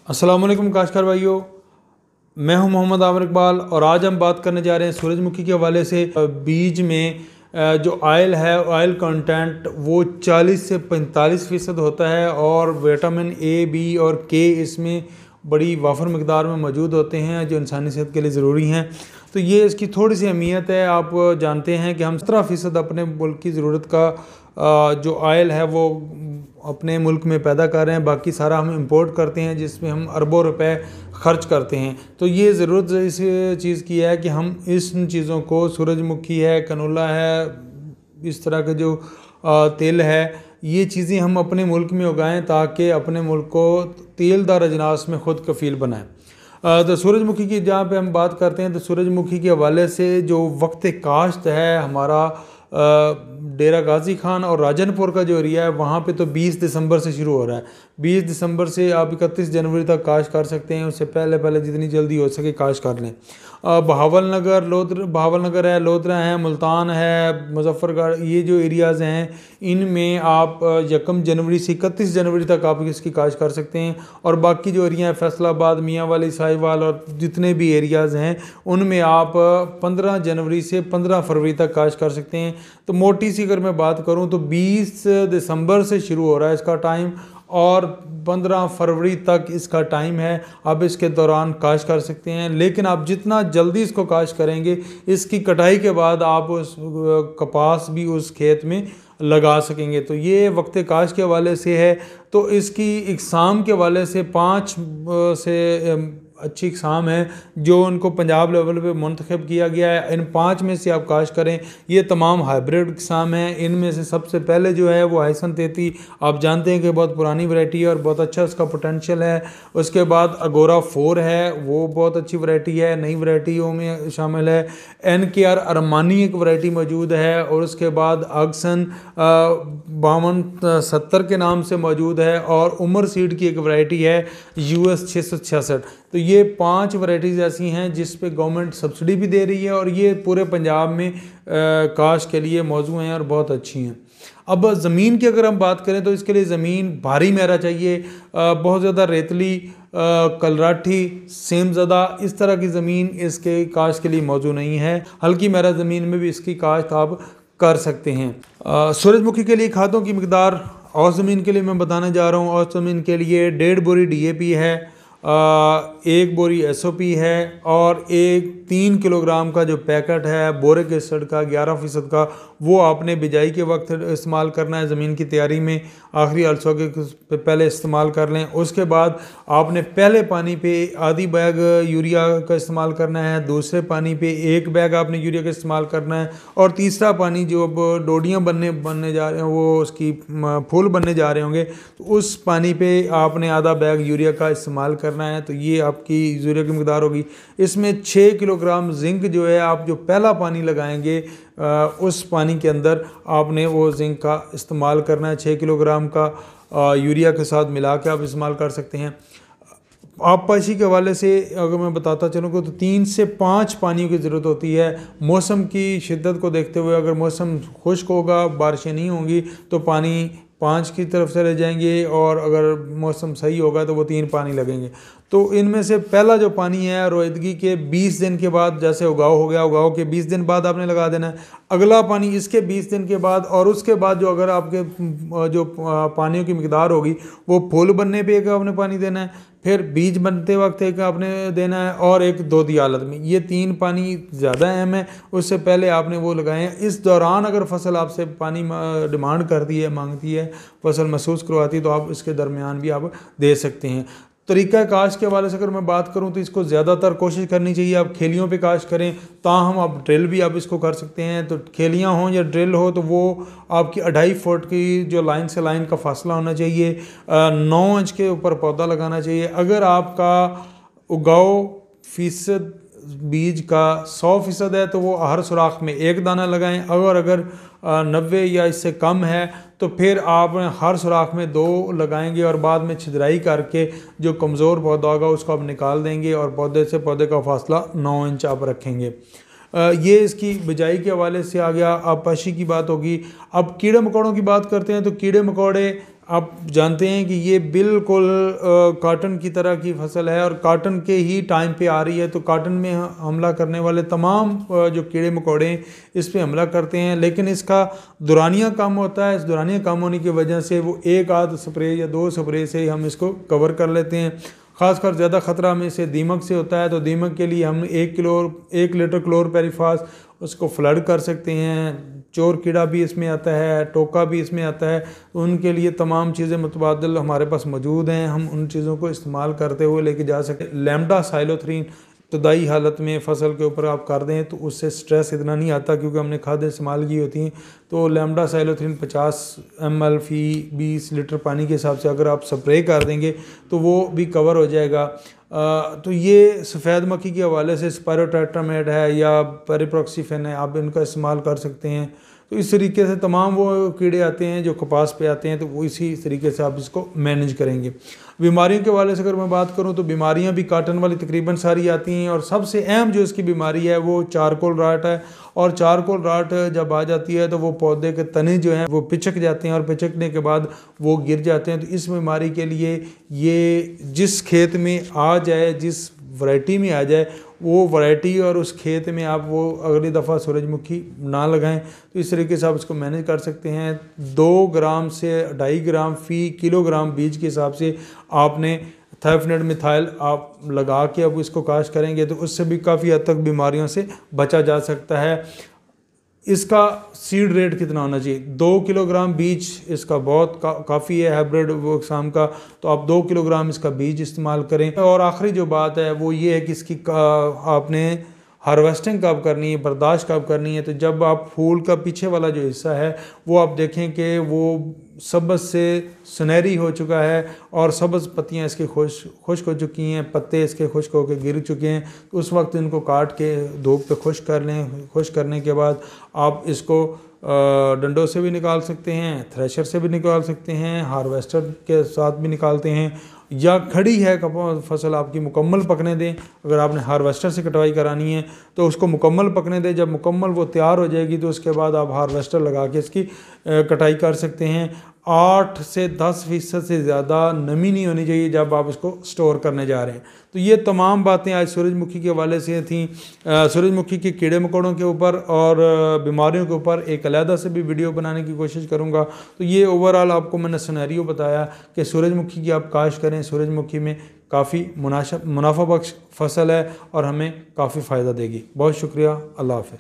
अस्सलाम वालेकुम काश्तकार भाइयों, मैं हूं मोहम्मद आमिर इकबाल और आज हम बात करने जा रहे हैं सूरजमुखी के हवाले से। बीज में जो ऑयल है, ऑयल कंटेंट वो 40 से 45% होता है और विटामिन ए, बी और के इसमें बड़ी वाफर मकदार में मौजूद होते हैं जो इंसानी सेहत के लिए ज़रूरी हैं। तो ये इसकी थोड़ी सी अहमियत है। आप जानते हैं कि हम 17% अपने मुल्क की ज़रूरत का जो ऑयल है वो अपने मुल्क में पैदा कर रहे हैं, बाकी सारा हम इंपोर्ट करते हैं जिसमें हम अरबों रुपए खर्च करते हैं। तो ये ज़रूरत इस चीज़ की है कि हम इस चीज़ों को, सूरजमुखी है, कनोला है, इस तरह के जो तेल है, ये चीज़ें हम अपने मुल्क में उगाएं ताकि अपने मुल्क को तेलदार अजनास में ख़ुद कफ़ील बनाएं। तो सूरजमुखी की जहाँ पे हम बात करते हैं तो सूरजमुखी के हवाले से जो वक्त काश्त है हमारा डेरा गाजी खान और राजनपुर का जो एरिया है वहाँ पे तो 20 दिसंबर से शुरू हो रहा है। 20 दिसंबर से आप 31 जनवरी तक काश कर सकते हैं। उससे पहले पहले जितनी जल्दी हो सके काश कर लें। बहावलनगर है, लोधरा है, मुल्तान है, मुजफ्फरगढ़, ये जो एरियाज़ हैं इनमें आप 1 जनवरी से 31 जनवरी तक आप इसकी काश कर सकते हैं। और बाकी जो एरिया हैं फैसलाबाद, मियांवाली, साहिवाल और जितने भी एरियाज़ हैं उनमें आप 15 जनवरी से 15 फरवरी तक काश कर सकते हैं। तो मोटी सी अगर मैं बात करूं तो 20 दिसंबर से शुरू हो रहा है इसका टाइम और 15 फरवरी तक इसका टाइम है। आप इसके दौरान काश कर सकते हैं, लेकिन आप जितना जल्दी इसको काश करेंगे इसकी कटाई के बाद आप उस कपास भी उस खेत में लगा सकेंगे। तो ये वक्त काश के हवाले से है। तो इसकी इकसाम के हवाले से 5 से अच्छी इकसाम है जो उनको पंजाब लेवल पे मुंतखब किया गया है। इन 5 में से आप काश करें। ये तमाम हाइब्रिड इकसाम हैं। इनमें से सबसे पहले जो है वो हाइसन 33, आप जानते हैं कि बहुत पुरानी वैरायटी है और बहुत अच्छा उसका पोटेंशियल है। उसके बाद अगोरा 4 है, वो बहुत अच्छी वैरायटी है, नई वैरायटियों में शामिल है। NKR अरमानी एक वैरायटी मौजूद है और उसके बाद अगसन 5270 के नाम से मौजूद है और उमर सीड की एक वैरायटी है US 666। तो ये 5 वैरायटीज़ ऐसी हैं जिस पे गवर्नमेंट सब्सिडी भी दे रही है और ये पूरे पंजाब में काश के लिए मौजूद हैं और बहुत अच्छी हैं। अब ज़मीन की अगर हम बात करें तो इसके लिए ज़मीन भारी मेरा चाहिए। बहुत ज़्यादा रेतली, कलराठी, सेमज़दा इस तरह की ज़मीन इसके काश के लिए मौजूद नहीं है। हल्की मेरा ज़मीन में भी इसकी काश्त आप कर सकते हैं। सूरजमुखी के लिए खादों की मकदार और ज़मीन के लिए मैं बताने जा रहा हूँ। और ज़मीन के लिए 1.5 बोरी DAP है, 1 बोरी SOP है और 3 किलोग्राम का जो पैकेट है बोरिक एसिड का 11% का, वो आपने बिजाई के वक्त इस्तेमाल करना है। ज़मीन की तैयारी में आखिरी अरसों के पहले इस्तेमाल कर लें। उसके बाद आपने पहले पानी पे आधी बैग यूरिया का इस्तेमाल करना है, दूसरे पानी पे 1 बैग आपने यूरिया का इस्तेमाल करना है और तीसरा पानी जो अब डोडियाँ बनने जा रहे हैं, वो उसकी फूल बनने जा रहे होंगे, तो उस पानी पे आपने आधा बैग यूरिया का इस्तेमाल करना है। तो ये आपकी यूरिया की मकदार होगी। इसमें 6 किलोग्राम जिंक जो है, आप जो पहला पानी लगाएंगे उस पानी के अंदर आपने वो जिंक का इस्तेमाल करना है। 6 किलोग्राम का यूरिया के साथ मिला के आप इस्तेमाल कर सकते हैं। आबपाशी के हवाले से अगर मैं बताता चलूँ तो 3 से 5 पानियों की ज़रूरत होती है। मौसम की शिद्दत को देखते हुए अगर मौसम खुश्क होगा, बारिशें नहीं होंगी तो पानी 5 की तरफ चले जाएंगे और अगर मौसम सही होगा तो वो 3 पानी लगेंगे। तो इनमें से पहला जो पानी है रोईदगी के 20 दिन के बाद, जैसे उगाव हो गया, उगाव के 20 दिन बाद आपने लगा देना है। अगला पानी इसके 20 दिन के बाद और उसके बाद जो अगर आपके जो पानियों की मकदार होगी वो फूल बनने पे एक आपने पानी देना है, फिर बीज बनते वक्त एक आपने देना है और एक दोधी हालत में। ये 3 पानी ज़्यादा अहम है। उससे पहले आपने वो लगाए हैं। इस दौरान अगर फसल आपसे पानी डिमांड करती है, मांगती है, फसल महसूस करवाती है तो आप इसके दरमियान भी आप दे सकते हैं। तरीका काश के हवाले से अगर मैं बात करूं तो इसको ज़्यादातर कोशिश करनी चाहिए आप खेलियों पे काश करें। ताहम आप ड्रिल भी आप इसको कर सकते हैं। तो खेलियां हों या ड्रिल हो तो वो आपकी 2.5 फुट की जो लाइन से लाइन का फासला होना चाहिए। 9 इंच के ऊपर पौधा लगाना चाहिए। अगर आपका उगाव फीसद बीज का 100% है तो वो हर सुराख में 1 दाना लगाएं। अगर 90 या इससे कम है तो फिर आप हर सुराख में 2 लगाएंगे और बाद में छिदराई करके जो कमज़ोर पौधा होगा उसको आप निकाल देंगे और पौधे से पौधे का फासला 9 इंच आप रखेंगे। ये इसकी बिजाई के हवाले से आ गया। आबपाशी की बात होगी। अब कीड़े मकोड़ों की बात करते हैं तो कीड़े मकोड़े आप जानते हैं कि ये बिल्कुल कॉटन की तरह की फसल है और कॉटन के ही टाइम पे आ रही है, तो कॉटन में हमला करने वाले तमाम जो कीड़े मकोड़े हैं इस पे हमला करते हैं, लेकिन इसका दुरानिया कम होता है। इस दुरानिया कम होने की वजह से वो एक आध स्प्रे या 2 स्प्रे से ही हम इसको कवर कर लेते हैं। ख़ासकर ज़्यादा ख़तरा में से दीमक से होता है, तो दीमक के लिए हम 1 लीटर क्लोरपेरिफास उसको फ्लड कर सकते हैं। चोर कीड़ा भी इसमें आता है, टोका भी इसमें आता है, तो उनके लिए तमाम चीज़ें मुतबादिल हमारे पास मौजूद हैं, हम उन चीज़ों को इस्तेमाल करते हुए लेके जा सकते हैं। लैम्डा साइलोथ्रीन इब्तदाई हालत में फसल के ऊपर आप कर दें तो उससे स्ट्रेस इतना नहीं आता, क्योंकि हमने खादें इस्तेमाल की होती हैं। तो लैम्डा साइलोथ्रीन 50 ml फी 20 लीटर पानी के हिसाब से अगर आप स्प्रे कर देंगे तो वो भी कवर हो जाएगा। तो ये सफ़ेद मक्खी के हवाले से स्पायरोटेट्रामेड है या पेरिप्रोक्सीफेन है, आप इनका इस्तेमाल कर सकते हैं। तो इस तरीके से तमाम वो कीड़े आते हैं जो कपास पे आते हैं, तो वो इसी तरीके से आप इसको मैनेज करेंगे। बीमारियों के हवाले से अगर मैं बात करूं तो बीमारियां भी कॉटन वाली तकरीबन सारी आती हैं, और सबसे अहम जो इसकी बीमारी है वो चारकोल राट है। और चारकोल राट जब आ जाती है तो वो पौधे के तने जो हैं वो पिचक जाते हैं, और पिचकने के बाद वो गिर जाते हैं। तो इस बीमारी के लिए ये जिस खेत में आ जाए, जिस वैरायटी में आ जाए, वो वैरायटी और उस खेत में आप वो अगली दफ़ा सूरजमुखी ना लगाएं। तो इस तरीके से आप इसको मैनेज कर सकते हैं। 2 ग्राम से 2.5 ग्राम फ़ी किलोग्राम बीज के हिसाब से आपने थायोफिनेट मिथाइल आप लगा के अब इसको काश्त करेंगे तो उससे भी काफ़ी हद तक बीमारियों से बचा जा सकता है। इसका सीड रेट कितना होना चाहिए? 2 किलोग्राम बीज इसका बहुत काफ़ी है हाइब्रिड वो किस्म का, तो आप 2 किलोग्राम इसका बीज इस्तेमाल करें। और आखिरी जो बात है वो ये है कि इसकी आपने हार्वेस्टिंग कब करनी है, बर्दाश्त कब करनी है। तो जब आप फूल का पीछे वाला जो हिस्सा है वो आप देखें कि वो सब्ज़ से सुनहरी हो चुका है और सब्ज़ पत्तियां इसकी खुश्क हो चुकी हैं, पत्ते इसके खुश्क होकर गिर चुके हैं, तो उस वक्त इनको काट के धूप पे खुश्क कर लें। खुश्क करने के बाद आप इसको डंडों से भी निकाल सकते हैं, थ्रेशर से भी निकाल सकते हैं, हार्वेस्टर के साथ भी निकालते हैं, या खड़ी है फसल आपकी मुकम्मल पकने दें। अगर आपने हार्वेस्टर से कटाई करानी है तो उसको मुकम्मल पकने दें। जब मुकम्मल वो तैयार हो जाएगी तो उसके बाद आप हार्वेस्टर लगा के इसकी कटाई कर सकते हैं। 8 से 10% से ज़्यादा नमी नहीं होनी चाहिए जब आप इसको स्टोर करने जा रहे हैं। तो ये तमाम बातें आज सूरजमुखी के हवाले से थी। सूरजमुखी के कीड़े मकोड़ों के ऊपर और बीमारियों के ऊपर एक अलहदा से भी वीडियो बनाने की कोशिश करूँगा। तो ये ओवरऑल आपको मैंने सिनेरियो बताया कि सूरजमुखी की आप काश्त करें। सूरजमुखी में काफ़ी मुनाफा बख्श फसल है और हमें काफ़ी फ़ायदा देगी। बहुत शुक्रिया। अल्लाह हाफ़िज़।